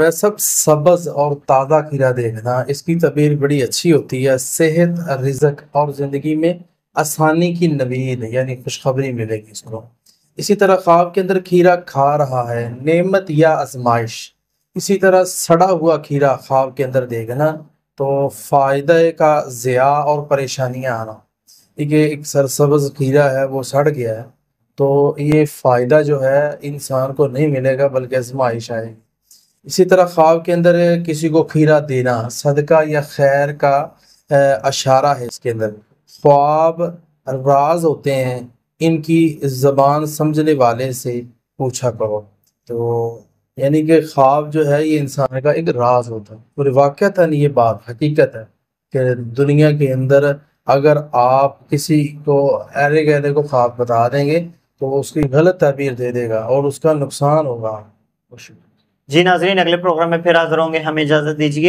ویسب سبز اور تازہ کھیرا دیکھنا اس کی تعبیر بڑی اچھی ہوتی ہے، صحت، رزق اور زندگی میں آسانی کی نوید یعنی خوشخبری ملے گی اس کو۔ اسی طرح خواب کے اندر کھیرا کھا رہا ہے، نعمت یا آزمائش۔ اسی طرح سڑا ہوا کھیرا خواب کے اندر دیکھنا تو فائدہ کا ضیاع اور پریشانیاں آنا۔ یہ ایک سرسبز کھیرا ہے وہ سڑ گیا ہے تو یہ فائدہ جو ہے انسان کو نہیں ملے گا بلکہ آزمائش آئے گی۔ اسی طرح خواب کے اندر کسی کو کھیرا دینا صدقہ یا خیر کا اشارہ ہے۔ اس کے اندر خواب راز ہوتے ہیں، ان کی زبان سمجھنے والے سے پوچھا کرو۔ تو یعنی کہ خواب جو ہے یہ انسان کا ایک راز ہوتا ہے، اور واقعتاً یہ بات حقیقت ہے کہ دنیا کے اندر اگر آپ کسی کو ارے گہرے کو خواب بتا دیں گے تو اس کی غلط تعبیر دے دے گا اور اس کا نقصان ہوگا۔ جی ناظرین، اگلے پروگرام میں پھر حاضر ہوں گے، ہمیں اجازت دیجیے۔